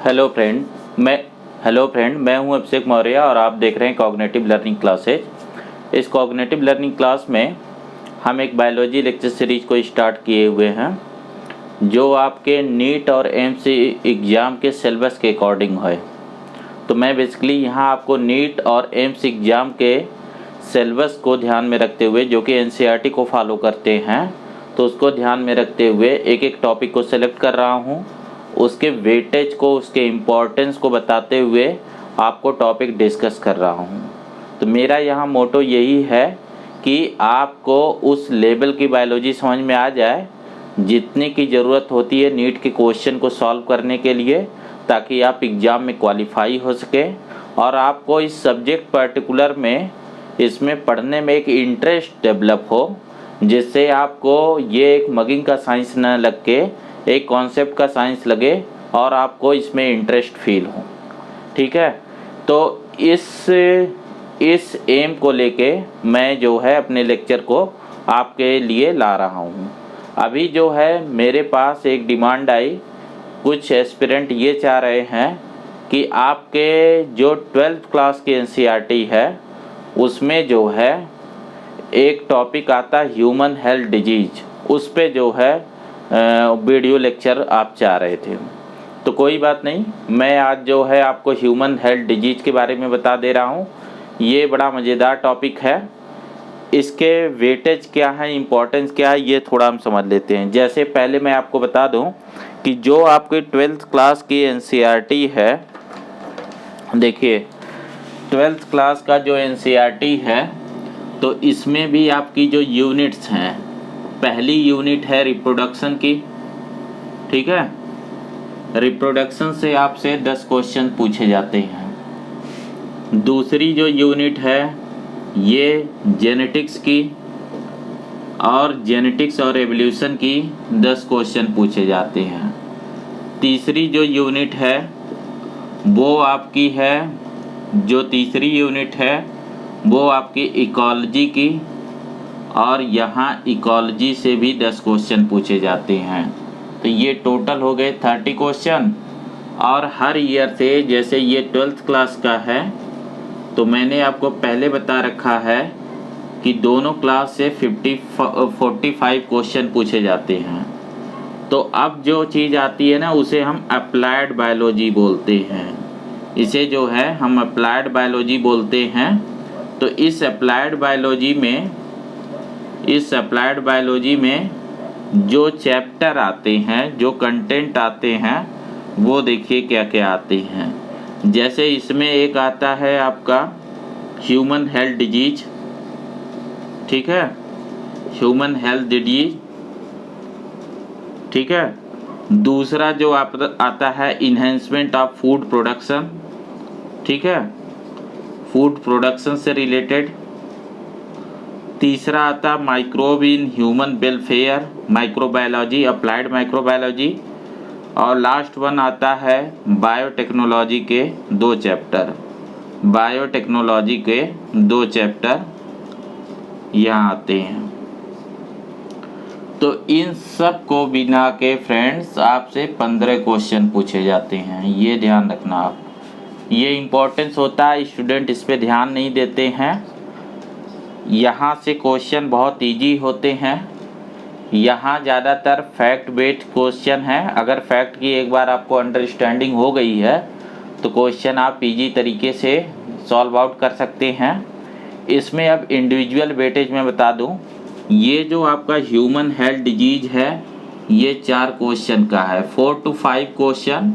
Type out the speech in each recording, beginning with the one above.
Hello friend मैं हूं अभिषेक मौर्य और आप देख रहे हैं कॉग्निटिव लर्निंग क्लासेज। इस कॉग्निटिव लर्निंग क्लास में हम एक बायोलॉजी लेक्चर सीरीज को स्टार्ट किए हुए हैं जो आपके नीट और एमसी एग्ज़ाम के सिलेबस के अकॉर्डिंग है। तो मैं बेसिकली यहाँ आपको नीट और एम्स एग्ज़ाम के सिलेबस को ध्यान में रखते हुए, जो कि एनसीईआरटी को फॉलो करते हैं, तो उसको ध्यान में रखते हुए एक एक टॉपिक को सेलेक्ट कर रहा हूँ, उसके वेटेज को, उसके इम्पोर्टेंस को बताते हुए आपको टॉपिक डिस्कस कर रहा हूँ। तो मेरा यहाँ मोटो यही है कि आपको उस लेवल की बायोलॉजी समझ में आ जाए जितने की ज़रूरत होती है नीट के क्वेश्चन को सॉल्व करने के लिए, ताकि आप एग्ज़ाम में क्वालिफाई हो सके और आपको इस सब्जेक्ट पर्टिकुलर में इसमें पढ़ने में एक इंटरेस्ट डेवलप हो, जिससे आपको ये एक मगिंग का साइंस न लग के एक कॉन्सेप्ट का साइंस लगे और आपको इसमें इंटरेस्ट फील हो। ठीक है, तो इस एम को लेके मैं जो है अपने लेक्चर को आपके लिए ला रहा हूँ। अभी जो है मेरे पास एक डिमांड आई, कुछ एस्पिरेंट ये चाह रहे हैं कि आपके जो 12th क्लास की एनसीईआरटी है उसमें जो है एक टॉपिक आता है ह्यूमन हेल्थ डिजीज, उस पे जो है वीडियो लेक्चर आप चाह रहे थे। तो कोई बात नहीं, मैं आज जो है आपको ह्यूमन हेल्थ डिजीज के बारे में बता दे रहा हूँ। ये बड़ा मज़ेदार टॉपिक है, इसके वेटेज क्या है, इम्पोर्टेंस क्या है, ये थोड़ा हम समझ लेते हैं। जैसे पहले मैं आपको बता दूं कि जो आपकी 12th क्लास की एनसीईआरटी है, देखिए 12th क्लास का जो एनसीईआरटी है तो इसमें भी आपकी जो यूनिट्स हैं, पहली यूनिट है रिप्रोडक्शन की। ठीक है, रिप्रोडक्शन से आपसे 10 क्वेश्चन पूछे जाते हैं। दूसरी जो यूनिट है ये जेनेटिक्स की, और जेनेटिक्स और एवोल्यूशन की 10 क्वेश्चन पूछे जाते हैं। तीसरी जो यूनिट है वो आपकी है, जो तीसरी यूनिट है वो आपकी इकोलॉजी की, और यहाँ इकोलॉजी से भी 10 क्वेश्चन पूछे जाते हैं। तो ये टोटल हो गए 30 क्वेश्चन। और हर ईयर से, जैसे ये 12th क्लास का है तो मैंने आपको पहले बता रखा है कि दोनों क्लास से 45 क्वेश्चन पूछे जाते हैं। तो अब जो चीज़ आती है ना, उसे हम अप्लाइड बायोलॉजी बोलते हैं। इसे जो है हम अप्लाइड बायोलॉजी बोलते हैं। तो इस अप्लाइड बायोलॉजी में जो चैप्टर आते हैं, जो कंटेंट आते हैं, वो देखिए क्या क्या आते हैं। जैसे इसमें एक आता है आपका ह्यूमन हेल्थ डिजीज। ठीक है, ह्यूमन हेल्थ डिजीज। ठीक है, दूसरा जो आता है इन्हेंसमेंट ऑफ फूड प्रोडक्शन। ठीक है, फूड प्रोडक्शन से रिलेटेड। तीसरा आता microbe in human welfare, microbiology, applied microbiology. और लास्ट वन आता है बायोटेक्नोलॉजी के 2 चैप्टर। बायोटेक्नोलॉजी के 2 चैप्टर यहाँ आते हैं। तो इन सब को बिना के फ्रेंड्स आपसे 15 क्वेश्चन पूछे जाते हैं, ये ध्यान रखना आप। ये इम्पोर्टेंस होता है, स्टूडेंट इस पे ध्यान नहीं देते हैं। यहाँ से क्वेश्चन बहुत इजी होते हैं। यहाँ ज़्यादातर फैक्ट बेस्ड क्वेश्चन है। अगर फैक्ट की एक बार आपको अंडरस्टैंडिंग हो गई है तो क्वेश्चन आप इजी तरीके से सॉल्व आउट कर सकते हैं। इसमें अब इंडिविजुअल वेटेज में बता दूं, ये जो आपका ह्यूमन हेल्थ डिजीज है ये 4 क्वेश्चन का है। 4 to 5 क्वेश्चन,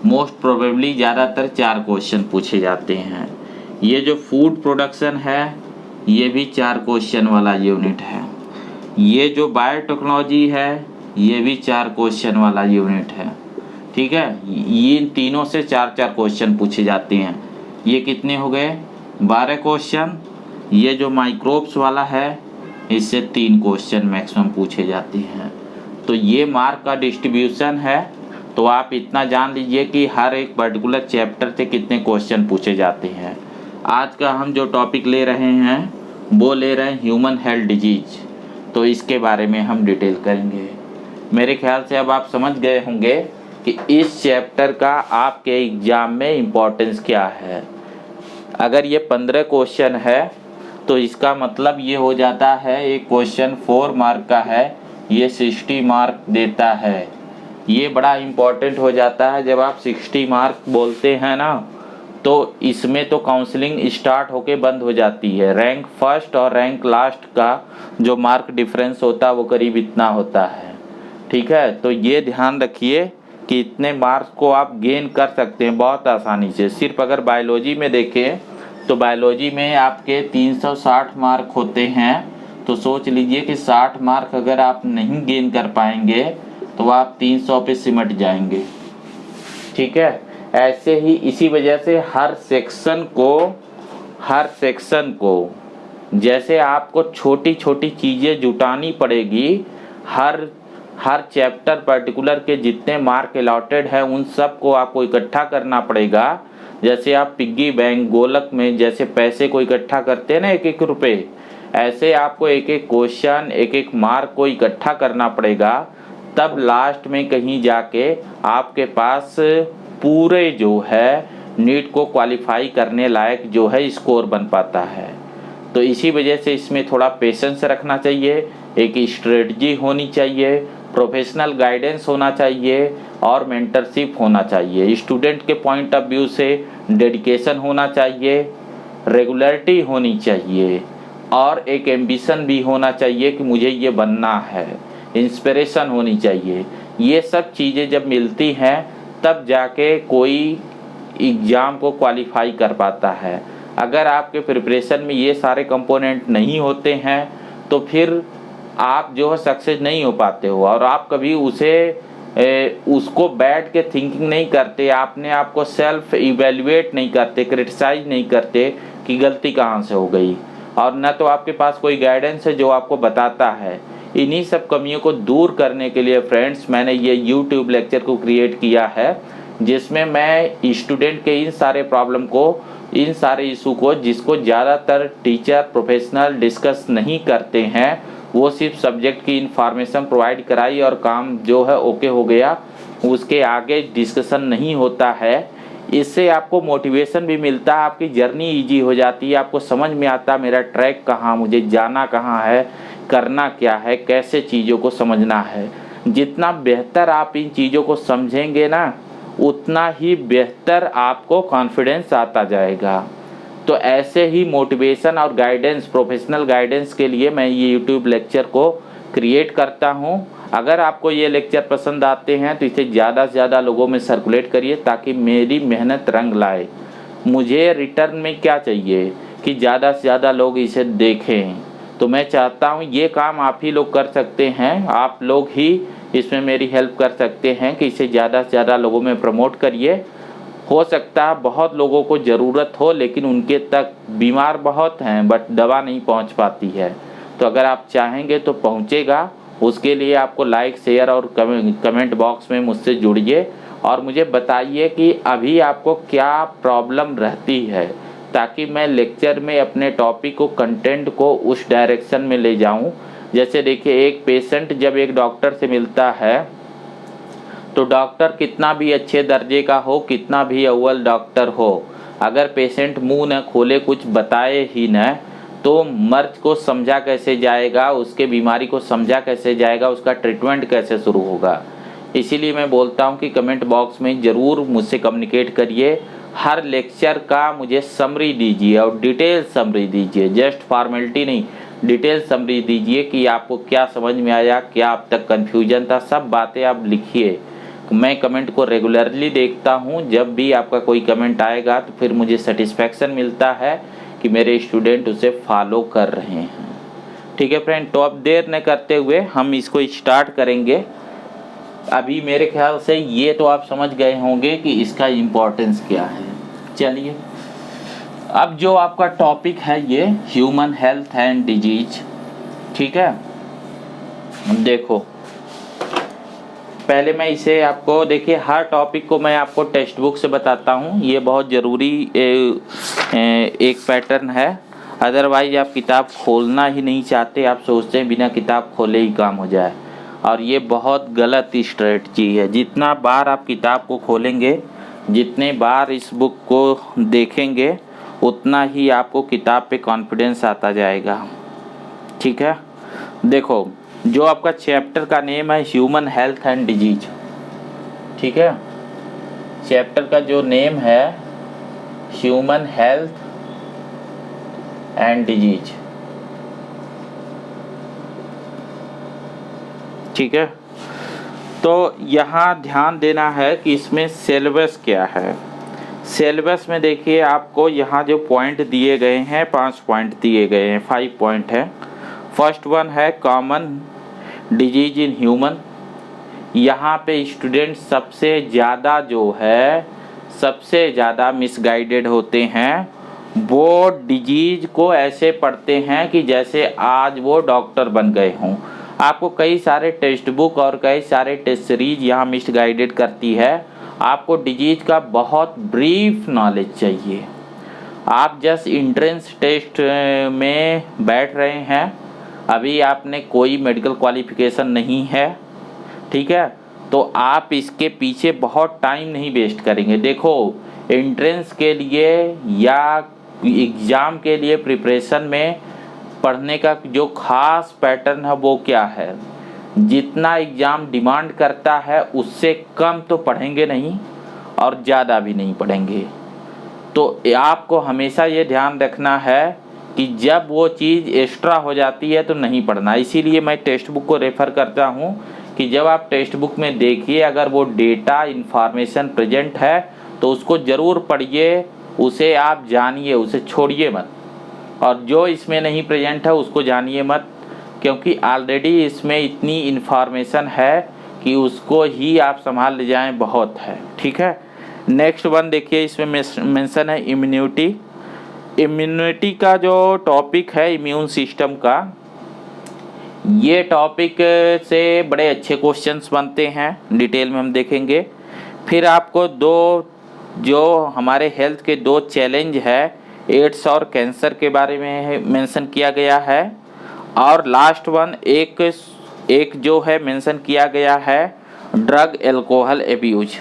मोस्ट प्रोबेबली ज़्यादातर 4 क्वेश्चन पूछे जाते हैं। ये जो फूड प्रोडक्शन है ये भी 4 क्वेश्चन वाला यूनिट है। ये जो बायोटेक्नोलॉजी है ये भी 4 क्वेश्चन वाला यूनिट है। ठीक है, ये तीनों से 4-4 क्वेश्चन पूछे जाते हैं। ये कितने हो गए? 12 क्वेश्चन। ये जो माइक्रोब्स वाला है इससे 3 क्वेश्चन मैक्सिमम पूछे जाते हैं। तो ये मार्क का डिस्ट्रीब्यूशन है। तो आप इतना जान लीजिए कि हर एक पर्टिकुलर चैप्टर से कितने क्वेश्चन पूछे जाते हैं। आज का हम जो टॉपिक ले रहे हैं वो ले रहे हैं ह्यूमन हेल्थ डिजीज। तो इसके बारे में हम डिटेल करेंगे। मेरे ख्याल से अब आप समझ गए होंगे कि कि इस चैप्टर का आपके एग्ज़ाम में इम्पोर्टेंस क्या है। अगर ये 15 क्वेश्चन है तो इसका मतलब ये हो जाता है एक क्वेश्चन 4 मार्क का है, ये 60 मार्क देता है। ये बड़ा इम्पोर्टेंट हो जाता है। जब आप 60 मार्क बोलते हैं ना तो इसमें तो काउंसलिंग स्टार्ट होके बंद हो जाती है। रैंक फर्स्ट और रैंक लास्ट का जो मार्क डिफरेंस होता है वो करीब इतना होता है। ठीक है, तो ये ध्यान रखिए कि इतने मार्क्स को आप गेन कर सकते हैं बहुत आसानी से। सिर्फ अगर बायोलॉजी में देखें तो बायोलॉजी में आपके 360 मार्क होते हैं, तो सोच लीजिए कि 60 मार्क अगर आप नहीं गेन कर पाएंगे तो आप 300 पे सिमट जाएंगे। ठीक है, ऐसे ही इसी वजह से हर सेक्शन को जैसे आपको छोटी छोटी चीज़ें जुटानी पड़ेगी। हर चैप्टर पर्टिकुलर के जितने मार्क अलॉटेड है उन सब को आपको इकट्ठा करना पड़ेगा। जैसे आप पिग्गी बैंक गोलक में जैसे पैसे को इकट्ठा करते हैं ना, एक एक रुपये, ऐसे आपको एक एक क्वेश्चन एक एक मार्क को इकट्ठा करना पड़ेगा। तब लास्ट में कहीं जाके आपके पास पूरे जो है नीट को क्वालिफाई करने लायक जो है स्कोर बन पाता है। तो इसी वजह से इसमें थोड़ा पेशेंस रखना चाहिए, एक स्ट्रेटजी होनी चाहिए, प्रोफेशनल गाइडेंस होना चाहिए और मेंटरशिप होना चाहिए। स्टूडेंट के पॉइंट ऑफ व्यू से डेडिकेशन होना चाहिए, रेगुलरिटी होनी चाहिए और एक एम्बिशन भी होना चाहिए कि मुझे ये बनना है, इंस्पिरेशन होनी चाहिए। ये सब चीज़ें जब मिलती हैं तब जाके कोई एग्ज़ाम को क्वालिफाई कर पाता है। अगर आपके प्रिपरेशन में ये सारे कंपोनेंट नहीं होते हैं तो फिर आप जो है सक्सेस नहीं हो पाते हो और आप कभी उसको बैठ के थिंकिंग नहीं करते, आपने आपको सेल्फ इवेल्युएट नहीं करते, क्रिटिसाइज नहीं करते कि गलती कहाँ से हो गई, और न तो आपके पास कोई गाइडेंस है जो आपको बताता है। इन्हीं सब कमियों को दूर करने के लिए फ्रेंड्स मैंने ये YouTube लेक्चर को क्रिएट किया है, जिसमें मैं स्टूडेंट के इन सारे प्रॉब्लम को, इन सारे इशू को जिसको ज़्यादातर टीचर प्रोफेशनल डिस्कस नहीं करते हैं, वो सिर्फ सब्जेक्ट की इन्फॉर्मेशन प्रोवाइड कराई और काम जो है ओके हो गया, उसके आगे डिस्कशन नहीं होता है। इससे आपको मोटिवेशन भी मिलता है, आपकी जर्नी इजी हो जाती है, आपको समझ में आता है मेरा ट्रैक कहाँ, मुझे जाना कहाँ है, करना क्या है, कैसे चीज़ों को समझना है। जितना बेहतर आप इन चीज़ों को समझेंगे ना उतना ही बेहतर आपको कॉन्फिडेंस आता जाएगा। तो ऐसे ही मोटिवेशन और गाइडेंस, प्रोफेशनल गाइडेंस के लिए मैं ये YouTube लेक्चर को क्रिएट करता हूँ। अगर आपको ये लेक्चर पसंद आते हैं तो इसे ज़्यादा से ज़्यादा लोगों में सर्कुलेट करिए ताकि मेरी मेहनत रंग लाए। मुझे रिटर्न में क्या चाहिए कि ज़्यादा से ज़्यादा लोग इसे देखें। तो मैं चाहता हूँ ये काम आप ही लोग कर सकते हैं, आप लोग ही इसमें मेरी हेल्प कर सकते हैं कि इसे ज़्यादा से ज़्यादा लोगों में प्रमोट करिए। हो सकता है बहुत लोगों को ज़रूरत हो लेकिन उनके तक बीमार बहुत हैं बट दवा नहीं पहुंच पाती है। तो अगर आप चाहेंगे तो पहुंचेगा। उसके लिए आपको लाइक, शेयर और कमेंट बॉक्स में मुझसे जुड़िए और मुझे बताइए कि अभी आपको क्या प्रॉब्लम रहती है, ताकि मैं लेक्चर में अपने टॉपिक को, कंटेंट को उस डायरेक्शन में ले जाऊं। जैसे देखिए, एक पेशेंट जब एक डॉक्टर से मिलता है तो डॉक्टर कितना भी अच्छे दर्जे का हो, कितना भी अव्वल डॉक्टर हो, अगर पेशेंट मुंह न खोले, कुछ बताए ही न, तो मर्ज को समझा कैसे जाएगा, उसके बीमारी को समझा कैसे जाएगा, उसका ट्रीटमेंट कैसे शुरू होगा। इसीलिए मैं बोलता हूं कि कमेंट बॉक्स में ज़रूर मुझसे कम्युनिकेट करिए। हर लेक्चर का मुझे समरी दीजिए और डिटेल समरी दीजिए, जस्ट फॉर्मेलिटी नहीं, डिटेल समरी दीजिए कि आपको क्या समझ में आया, क्या अब तक कन्फ्यूजन था, सब बातें आप लिखिए। मैं कमेंट को रेगुलरली देखता हूं, जब भी आपका कोई कमेंट आएगा तो फिर मुझे सेटिस्फैक्शन मिलता है कि मेरे स्टूडेंट उसे फॉलो कर रहे हैं। ठीक है फ्रेंड, तो अब देर न करते हुए हम इसको स्टार्ट करेंगे। अभी मेरे ख्याल से ये तो आप समझ गए होंगे कि इसका इम्पोर्टेंस क्या है। चलिए, अब जो आपका टॉपिक है ये ह्यूमन हेल्थ एंड डिजीज। ठीक है, देखो पहले मैं इसे आपको, देखिए हर टॉपिक को मैं आपको टेक्स्ट बुक से बताता हूँ, ये बहुत ज़रूरी एक पैटर्न है। अदरवाइज आप किताब खोलना ही नहीं चाहते, आप सोचते हैं बिना किताब खोले ही काम हो जाए। और ये बहुत गलत स्ट्रेटजी है। जितना बार आप किताब को खोलेंगे, जितने बार इस बुक को देखेंगे, उतना ही आपको किताब पे कॉन्फिडेंस आता जाएगा। ठीक है, देखो जो आपका चैप्टर का नेम है ह्यूमन हेल्थ एंड डिजीज, ठीक है, चैप्टर का जो नेम है ह्यूमन हेल्थ एंड डिजीज, ठीक है। तो यहाँ ध्यान देना है कि इसमें सिलेबस क्या है। सिलेबस में देखिए आपको यहाँ जो पॉइंट दिए गए हैं, 5 पॉइंट दिए गए हैं, 5 पॉइंट है। फर्स्ट वन है कॉमन डिजीज इन ह्यूमन। यहाँ पे स्टूडेंट सबसे ज़्यादा जो है, सबसे ज़्यादा मिसगाइडेड होते हैं। वो डिजीज को ऐसे पढ़ते हैं कि जैसे आज वो डॉक्टर बन गए हों। आपको कई सारे टेक्स्ट बुक और कई सारे टेस्ट सीरीज यहाँ मिसगाइडेड करती है। आपको डिजीज का बहुत ब्रीफ नॉलेज चाहिए। आप जस्ट एंट्रेंस टेस्ट में बैठ रहे हैं, अभी आपने कोई मेडिकल क्वालिफिकेशन नहीं है, ठीक है, तो आप इसके पीछे बहुत टाइम नहीं वेस्ट करेंगे। देखो एंट्रेंस के लिए या एग्ज़ाम के लिए प्रिपरेशन में पढ़ने का जो खास पैटर्न है वो क्या है, जितना एग्ज़ाम डिमांड करता है उससे कम तो पढ़ेंगे नहीं और ज़्यादा भी नहीं पढ़ेंगे। तो आपको हमेशा ये ध्यान रखना है कि जब वो चीज़ एक्स्ट्रा हो जाती है तो नहीं पढ़ना। इसीलिए मैं टेक्स्ट बुक को रेफ़र करता हूँ कि जब आप टेक्स्ट बुक में देखिए, अगर वो डेटा इन्फॉर्मेशन प्रेजेंट है तो उसको ज़रूर पढ़िए, उसे आप जानिए, उसे छोड़िए मत। और जो इसमें नहीं प्रेजेंट है उसको जानिए मत, क्योंकि ऑलरेडी इसमें इतनी इन्फॉर्मेशन है कि उसको ही आप संभाल ले जाएं बहुत है, ठीक है। नेक्स्ट वन देखिए, इसमें मेंशन है इम्यूनिटी। इम्यूनिटी का जो टॉपिक है इम्यून सिस्टम का, ये टॉपिक से बड़े अच्छे क्वेश्चंस बनते हैं, डिटेल में हम देखेंगे। फिर आपको जो हमारे हेल्थ के 2 चैलेंज है, एड्स और कैंसर के बारे में मेंशन किया गया है। और लास्ट वन एक जो है मेंशन किया गया है ड्रग एल्कोहल एब्यूज,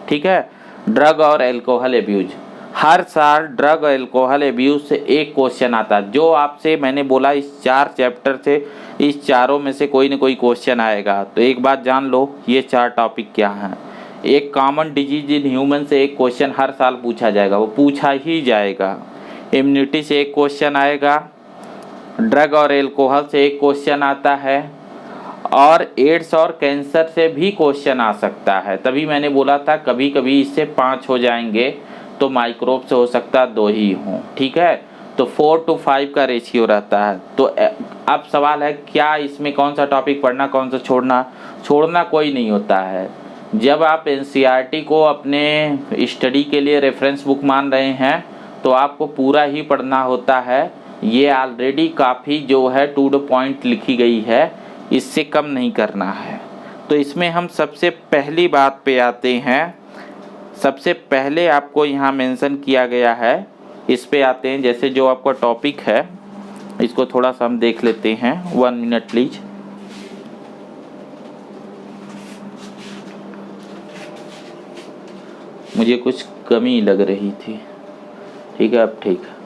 ठीक है, ड्रग और एल्कोहल एब्यूज। हर साल ड्रग और एल्कोहल एब्यूज से एक क्वेश्चन आता है। जो आपसे मैंने बोला इस 4 चैप्टर से, इस चारों में से कोई न कोई क्वेश्चन आएगा। तो एक बात जान लो, ये 4 टॉपिक क्या हैं। एक कॉमन डिजीज इन ह्यूमन से एक क्वेश्चन हर साल पूछा जाएगा, वो पूछा ही जाएगा। इम्यूनिटी से एक क्वेश्चन आएगा, ड्रग और एल्कोहल से एक क्वेश्चन आता है, और एड्स और कैंसर से भी क्वेश्चन आ सकता है। तभी मैंने बोला था कभी कभी इससे 5 हो जाएंगे, तो माइक्रोब से हो सकता 2 ही हों, ठीक है। तो 4 to 5 का रेशियो रहता है। तो अब सवाल है क्या इसमें कौन सा टॉपिक पढ़ना, कौन सा छोड़ना कोई नहीं होता है। जब आप एनसीईआरटी को अपने स्टडी के लिए रेफरेंस बुक मान रहे हैं तो आपको पूरा ही पढ़ना होता है। ये ऑलरेडी काफ़ी जो है टू द पॉइंट लिखी गई है, इससे कम नहीं करना है। तो इसमें हम सबसे पहली बात पे आते हैं। सबसे पहले आपको यहाँ मेंशन किया गया है, इस पे आते हैं। जैसे जो आपका टॉपिक है इसको थोड़ा सा हम देख लेते हैं। 1 मिनट प्लीज। मुझे कुछ कमी लग रही थी, ठीक है, अब ठीक है।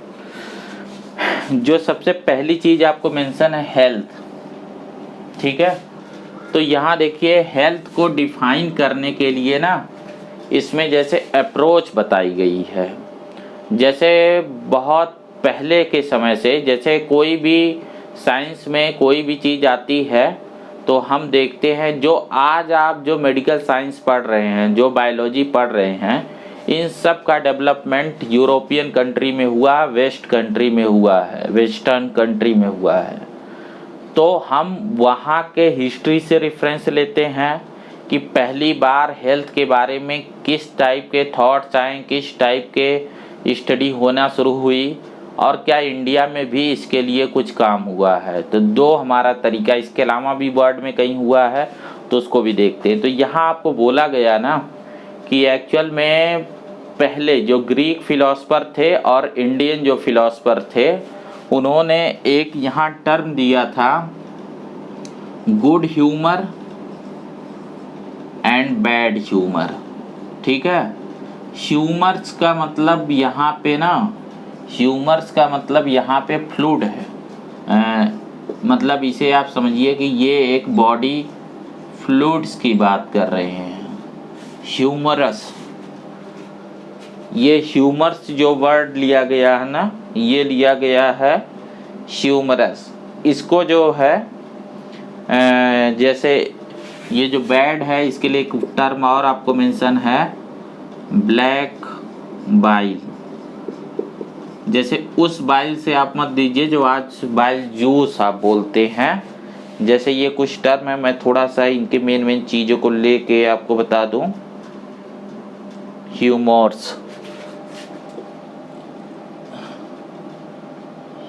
जो सबसे पहली चीज़ आपको मेंशन है हेल्थ, ठीक है। तो यहाँ देखिए हेल्थ को डिफाइन करने के लिए ना इसमें जैसे अप्रोच बताई गई है। जैसे बहुत पहले के समय से, जैसे कोई भी साइंस में कोई भी चीज़ आती है तो हम देखते हैं, जो आज आप जो मेडिकल साइंस पढ़ रहे हैं, जो बायोलॉजी पढ़ रहे हैं, इन सब का डेवलपमेंट यूरोपियन कंट्री में हुआ, वेस्ट कंट्री में हुआ है, वेस्टर्न कंट्री में हुआ है। तो हम वहाँ के हिस्ट्री से रेफरेंस लेते हैं कि पहली बार हेल्थ के बारे में किस टाइप के थॉट्स आए, किस टाइप के स्टडी होना शुरू हुई, और क्या इंडिया में भी इसके लिए कुछ काम हुआ है। तो 2 हमारा तरीका, इसके अलावा भी वर्ल्ड में कहीं हुआ है तो उसको भी देखते हैं। तो यहाँ आपको बोला गया ना कि एक्चुअल में पहले जो ग्रीक फिलोसफर थे और इंडियन जो फिलोसफर थे, उन्होंने एक यहाँ टर्म दिया था good humour and bad humour. ठीक है, ह्यूमर्स का मतलब यहाँ पे ना, ह्यूमर्स का मतलब यहाँ पे फ्लूइड है। मतलब इसे आप समझिए कि ये एक बॉडी फ्लूइड्स की बात कर रहे हैं। ह्यूमरस, ये ह्यूमर्स जो वर्ड लिया गया है ना, ये लिया गया है ह्यूमरस। इसको जो है जैसे ये जो बैड है, इसके लिए एक टर्म और आपको मेंशन है, ब्लैक बाइल। जैसे उस बाइल से आप मत दीजिए जो आज बाइल जूस आप बोलते हैं। जैसे ये कुछ टर्म है, मैं थोड़ा सा इनके मेन चीज़ों को लेके आपको बता दूं। ह्यूमर्स,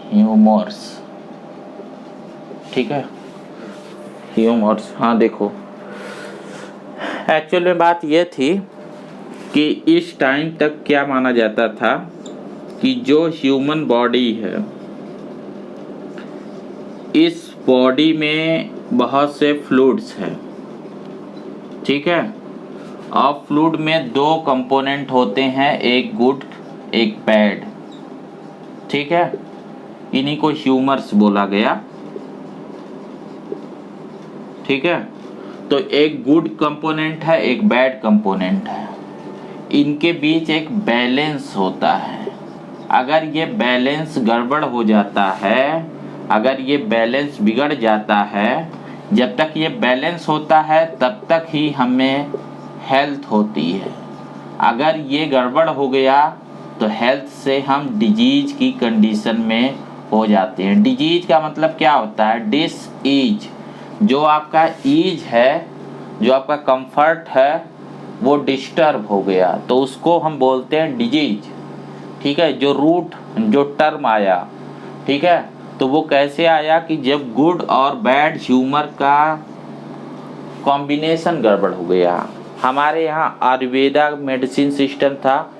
ह्यूमर्स, ठीक है, ह्यूमर्स। हाँ देखो, एक्चुअल में बात यह थी कि इस टाइम तक क्या माना जाता था कि जो ह्यूमन बॉडी है, इस बॉडी में बहुत से फ्लूइड्स हैं। ठीक है, और फ्लूइड में दो कंपोनेंट होते हैं, एक गुड एक बैड। ठीक है, इन्हीं को ह्यूमर्स बोला गया। ठीक है, तो एक गुड कंपोनेंट है, एक बैड कंपोनेंट है, इनके बीच एक बैलेंस होता है। अगर ये बैलेंस गड़बड़ हो जाता है, अगर ये बैलेंस बिगड़ जाता है, जब तक ये बैलेंस होता है तब तक ही हमें हेल्थ होती है। अगर ये गड़बड़ हो गया तो हेल्थ से हम डिजीज की कंडीशन में हो जाते हैं। डिजीज का मतलब क्या होता है? डिसईज। जो आपका ईज है, जो आपका कंफर्ट है, वो डिस्टर्ब हो गया तो उसको हम बोलते हैं डिजीज। ठीक है, जो रूट जो टर्म आया, ठीक है, तो वो कैसे आया कि जब गुड और बैड ह्यूमर का कॉम्बिनेशन गड़बड़ हो गया। हमारे यहाँ आयुर्वेदा मेडिसिन सिस्टम था,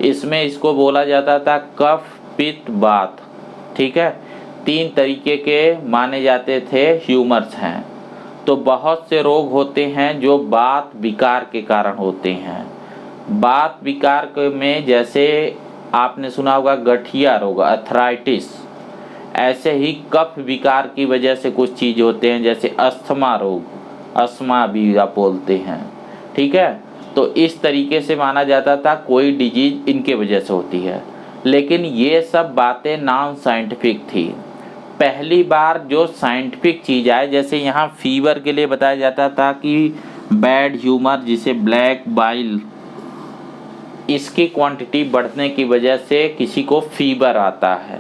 इसमें इसको बोला जाता था कफ पित्त वात। ठीक है, 3 तरीके के माने जाते थे ह्यूमर्स हैं। तो बहुत से रोग होते हैं जो वात विकार के कारण होते हैं। वात विकार में जैसे आपने सुना होगा गठिया रोग, अर्थराइटिस। ऐसे ही कफ विकार की वजह से कुछ चीज़ होते हैं, जैसे अस्थमा रोग, अस्थमा भी आप बोलते हैं। ठीक है, तो इस तरीके से माना जाता था कोई डिजीज इनके वजह से होती है। लेकिन ये सब बातें नॉन साइंटिफिक थी। पहली बार जो साइंटिफिक चीज़ आए, जैसे यहाँ फीवर के लिए बताया जाता था कि बैड ह्यूमर, जिसे ब्लैक बाइल, इसकी क्वांटिटी बढ़ने की वजह से किसी को फीवर आता है।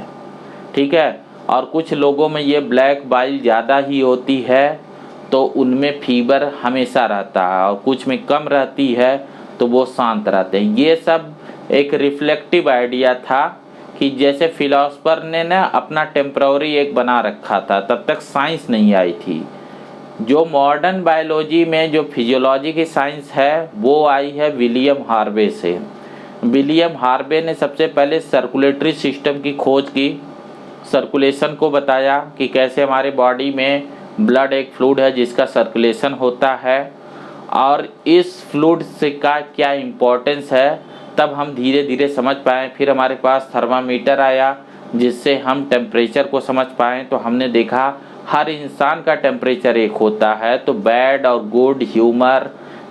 ठीक है, और कुछ लोगों में ये ब्लैक बाइल ज़्यादा ही होती है तो उनमें फीवर हमेशा रहता है, और कुछ में कम रहती है तो वो शांत रहते हैं। ये सब एक रिफ्लेक्टिव आइडिया था कि जैसे फिलोसफर ने ना अपना टेम्पररी एक बना रखा था, तब तक साइंस नहीं आई थी। जो मॉडर्न बायोलॉजी में जो फिजियोलॉजी की साइंस है वो आई है विलियम हार्वे से। विलियम हार्वे ने सबसे पहले सर्कुलेटरी सिस्टम की खोज की, सर्कुलेशन को बताया कि कैसे हमारे बॉडी में ब्लड एक फ्लूइड है जिसका सर्कुलेशन होता है, और इस फ्लूइड से का क्या इम्पोर्टेंस है, तब हम धीरे धीरे समझ पाए। फिर हमारे पास थर्मामीटर आया जिससे हम टेम्परेचर को समझ पाएँ, तो हमने देखा हर इंसान का टेम्परेचर एक होता है। तो बैड और गुड ह्यूमर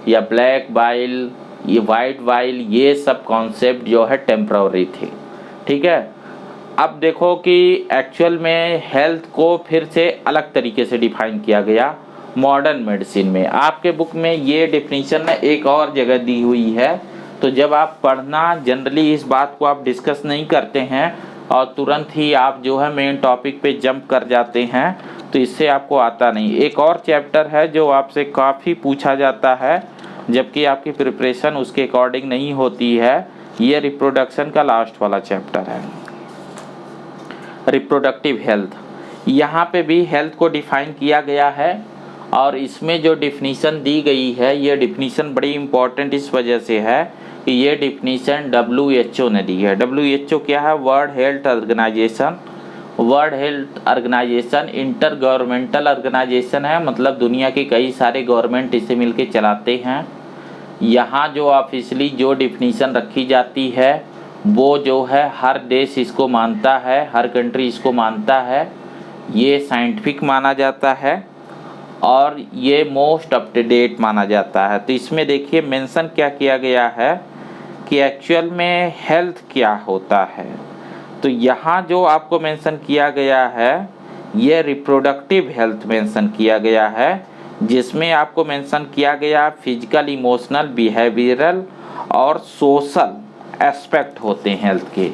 या ब्लैक बाइल, ये वाइट बाइल, ये सब कॉन्सेप्ट जो है टेम्पररी थे। ठीक है, अब देखो कि एक्चुअल में हेल्थ को फिर से अलग तरीके से डिफाइन किया गया मॉडर्न मेडिसिन में। आपके बुक में ये डेफिनेशन एक और जगह दी हुई है, तो जब आप पढ़ना जनरली इस बात को आप डिस्कस नहीं करते हैं और तुरंत ही आप जो है मेन टॉपिक पे जंप कर जाते हैं, तो इससे आपको आता नहीं। एक और चैप्टर है जो आपसे काफ़ी पूछा जाता है जबकि आपकी प्रिपरेशन उसके अकॉर्डिंग नहीं होती है, ये रिप्रोडक्शन का लास्ट वाला चैप्टर है, रिप्रोडक्टिव हेल्थ। यहाँ पे भी हेल्थ को डिफाइन किया गया है, और इसमें जो डिफिनीशन दी गई है, ये डिफिनीशन बड़ी इम्पोर्टेंट इस वजह से है कि ये डिफिनीशन WHO ने दी है। WHO क्या है? World health organisation, world health organisation intergovernmental organisation है, मतलब दुनिया के कई सारे गवर्नमेंट इसे मिलके चलाते हैं। यहाँ जो ऑफिशियली जो डिफिनीशन रखी जाती है वो जो है हर देश इसको मानता है, हर कंट्री इसको मानता है, ये साइंटिफिक माना जाता है और ये मोस्ट अप टू डेट माना जाता है। तो इसमें देखिए मेंशन क्या किया गया है कि एक्चुअल में हेल्थ क्या होता है। तो यहाँ जो आपको मेंशन किया गया है ये रिप्रोडक्टिव हेल्थ मेंशन किया गया है, जिसमें आपको मेंशन किया गया फिजिकल, इमोशनल, बिहेवियरल और सोशल एस्पेक्ट होते हैं हेल्थ के।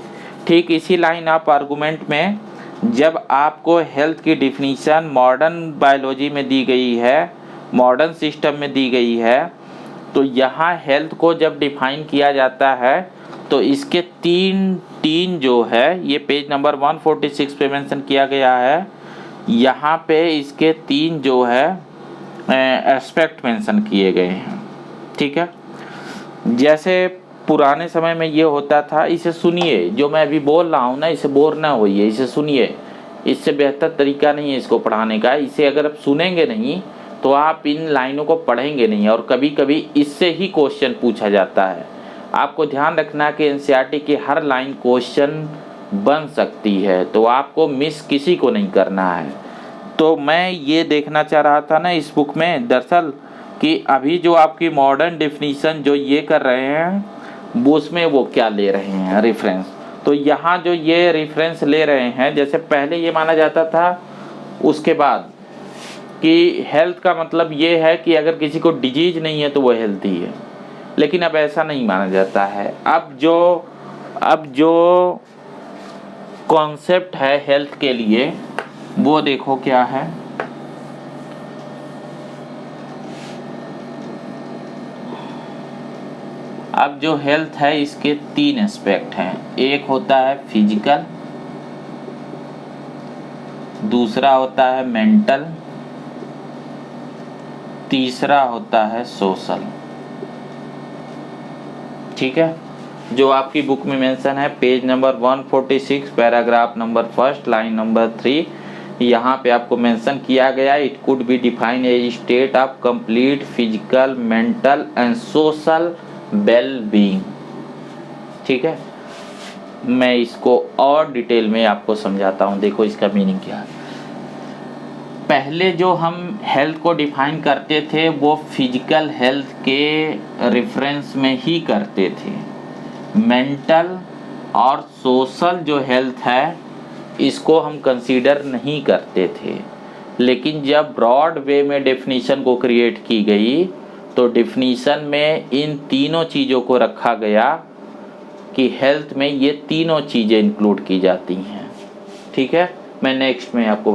ठीक इसी लाइन ऑफ आर्गूमेंट में जब आपको हेल्थ की डिफिनीशन मॉडर्न बायोलॉजी में दी गई है, मॉडर्न सिस्टम में दी गई है, तो यहाँ हेल्थ को जब डिफाइन किया जाता है तो इसके तीन जो है ये पेज नंबर 146 पे मेंशन किया गया है। यहाँ पे इसके तीन जो है एस्पेक्ट मेंशन किए गए हैं। ठीक है, जैसे पुराने समय में ये होता था, इसे सुनिए, जो मैं अभी बोल रहा हूँ ना इसे बोर ना होइए, इसे सुनिए, इससे बेहतर तरीका नहीं है इसको पढ़ाने का। इसे अगर आप सुनेंगे नहीं तो आप इन लाइनों को पढ़ेंगे नहीं और कभी कभी इससे ही क्वेश्चन पूछा जाता है। आपको ध्यान रखना कि एनसीईआरटी की हर लाइन क्वेश्चन बन सकती है, तो आपको मिस किसी को नहीं करना है। तो मैं ये देखना चाह रहा था ना इस बुक में दरअसल कि अभी जो आपकी मॉडर्न डिफिनीशन जो ये कर रहे हैं वो उसमें वो क्या ले रहे हैं रेफरेंस। तो यहाँ जो ये रेफरेंस ले रहे हैं, जैसे पहले ये माना जाता था उसके बाद कि हेल्थ का मतलब ये है कि अगर किसी को डिजीज नहीं है तो वो हेल्थी है, लेकिन अब ऐसा नहीं माना जाता है। अब जो कॉन्सेप्ट है हेल्थ के लिए वो देखो क्या है। अब जो हेल्थ है इसके तीन एस्पेक्ट हैं। एक होता है फिजिकल, दूसरा होता है मेंटल, तीसरा होता है सोशल। ठीक है, जो आपकी बुक में मेंशन है page number 146 paragraph number 1 line number 3, यहाँ पे आपको मेंशन किया गया it could be defined as state of complete physical, mental and social well being. ठीक है, मैं इसको और डिटेल में आपको समझाता हूँ। देखो इसका मीनिंग क्या है। पहले जो हम हेल्थ को डिफाइन करते थे वो फिजिकल हेल्थ के रेफरेंस में ही करते थे। मेंटल और सोशल जो हेल्थ है इसको हम कंसीडर नहीं करते थे, लेकिन जब ब्रॉड वे में डेफिनीशन को क्रिएट की गई तो डेफिनीशन में इन तीनों चीज़ों को रखा गया कि हेल्थ में ये तीनों चीज़ें इंक्लूड की जाती हैं। ठीक है, मैं नेक्स्ट में आपको